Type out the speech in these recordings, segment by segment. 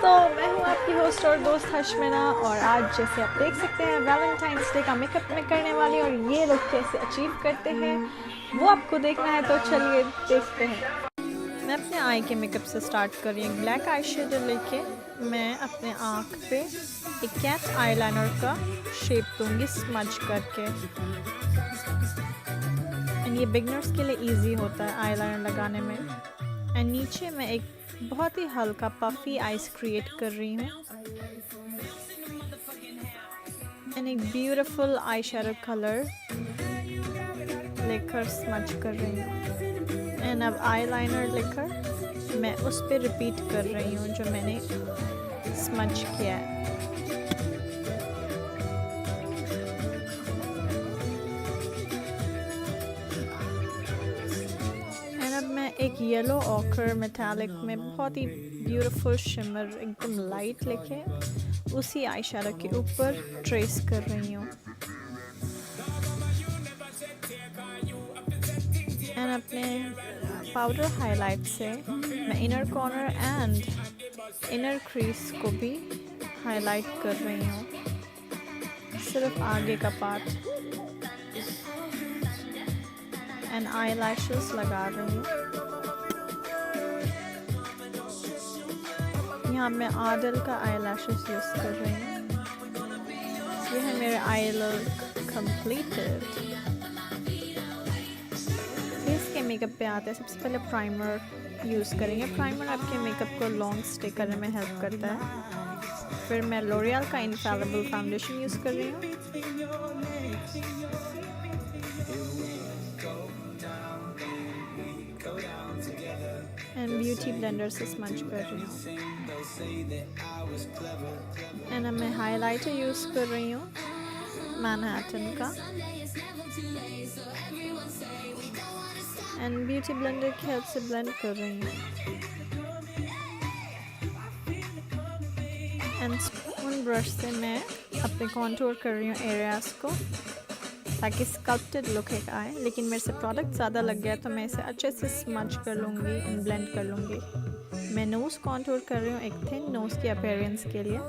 तो मैं हूँ आपकी होस्ट और दोस्त हशमिना, और आज जैसे आप देख सकते हैं वैलेंटाइंस डे का मेकअप मैं करने वाली हूँ, और ये लोग कैसे अचीव करते हैं वो आपको देखना है, तो चलिए देखते हैं। मैं अपने आई के मेकअप से स्टार्ट कर रही हूँ। ब्लैक आई शेडर लेके मैं अपने आँख पे एक कैट आईलाइनर का शेप दूंगी स्मज करके। एंड ये बिगनर्स के लिए इजी होता है आईलाइनर लगाने में। एंड नीचे मैं एक बहुत ही हल्का पफी आइज क्रिएट कर रही हूँ एंड एक ब्यूटीफुल आई शेडो कलर लेकर स्मच कर रही हूँ। एंड अब आईलाइनर लेकर मैं उस पर रिपीट कर रही हूँ जो मैंने स्मच किया है। मैं एक येलो ऑकर मेटालिक में बहुत ही ब्यूटीफुल शिमर एकदम लाइट लेके उसी आई शैडो के ऊपर ट्रेस कर रही हूँ। एंड अपने पाउडर हाईलाइट से मैं inner corner and inner crease को भी हाईलाइट कर रही हूँ, सिर्फ आगे का पार्ट। एंड आई लैशेस लगा रही हूँ। यहाँ मैं आडल का आई लैशेस यूज़ कर रही हूँ। ये है मेरे आई लुक कंप्लीटेड। फेस के मेकअप पे आते हैं। सबसे पहले प्राइमर यूज़ करेंगे। प्राइमर आपके मेकअप को लॉन्ग स्टे करने में हेल्प करता है। फिर मैं लॉरियल का इनफैलिबल फाउंडेशन यूज़ कर रही हूँ। एंड ब्यूटी ब्लेंडर से स्मच कर रही हूँ। एंड मैं हाइलाइटर यूज़ कर रही हूँ मैनहट्टन का। एंड ब्यूटी ब्लेंडर की हेल्प से ब्लेंड कर रही हूँ। एंड स्पून ब्रश से मैं अपने कॉन्टूर कर रही हूँ एरियाज को, ताकि स्कल्प्टेड लुक एक आए। लेकिन मेरे से प्रोडक्ट ज़्यादा लग गया तो मैं इसे अच्छे से स्मच कर लूँगी एंड ब्लेंड कर लूँगी। मैं नोज़ कॉन्टूर कर रही हूँ एक थिन नोज़ की अपीयरेंस के लिए।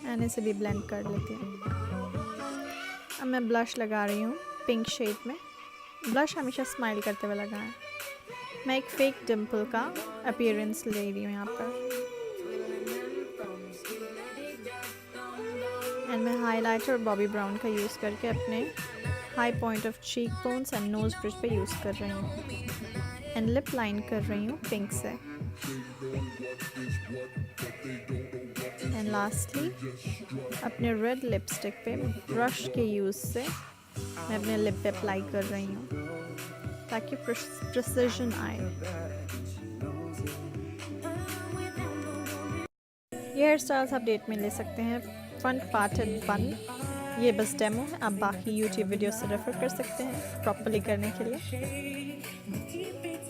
एंड इसे भी ब्लेंड कर लेती हूँ। अब मैं ब्लश लगा रही हूँ पिंक शेड में। ब्लश हमेशा स्माइल करते हुए लगाएं। मैं एक फेक डिम्पल का अपीयरेंस ले रही हूँ यहाँ पर। एंड मैं हाइलाइटर और बॉबी ब्राउन का यूज़ करके अपने high point of cheek bones and nose bridge पे यूज़ कर रही हूँ। एंड लिप लाइन कर रही हूँ पिंक से। एंड लास्टली अपने रेड लिपस्टिक पे ब्रश के यूज़ से मैं अपने लिप पे अप्लाई कर रही हूँ, ताकि प्रिसिजन आए। ये हेयर स्टाइल्स आप डेट में ले सकते हैं। फ्रंट पार्टेड बन, ये बस डेमो है, आप बाकी यूट्यूब वीडियो से रेफर कर सकते हैं प्रॉपर्ली करने के लिए।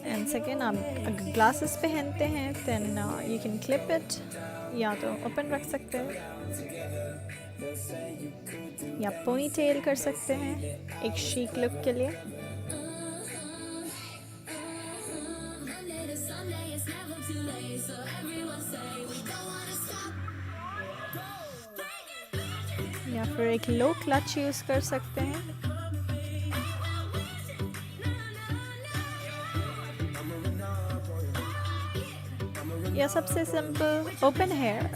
एंड सेकेंड, आप अगर ग्लासेस पहनते हैं then you can clip it, या तो ओपन रख सकते हैं या पोनी टेल कर सकते हैं एक शीक लुक के लिए। या फिर एक लो क्लच यूज़ कर सकते हैं। या सबसे simple open hair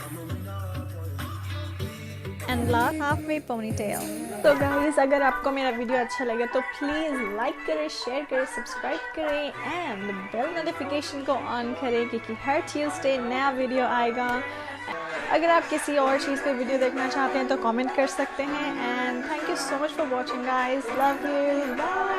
and last half way pony tail. तो गाइस, अगर आपको मेरा वीडियो अच्छा लगे तो प्लीज़ लाइक करें, शेयर करें, सब्सक्राइब करें एंड बेल नोटिफिकेशन को ऑन करें, क्योंकि हर ट्यूसडे नया वीडियो आएगा। अगर आप किसी और चीज़ पे वीडियो देखना चाहते हैं तो कमेंट कर सकते हैं। And thank you so much for watching guys, love you, bye.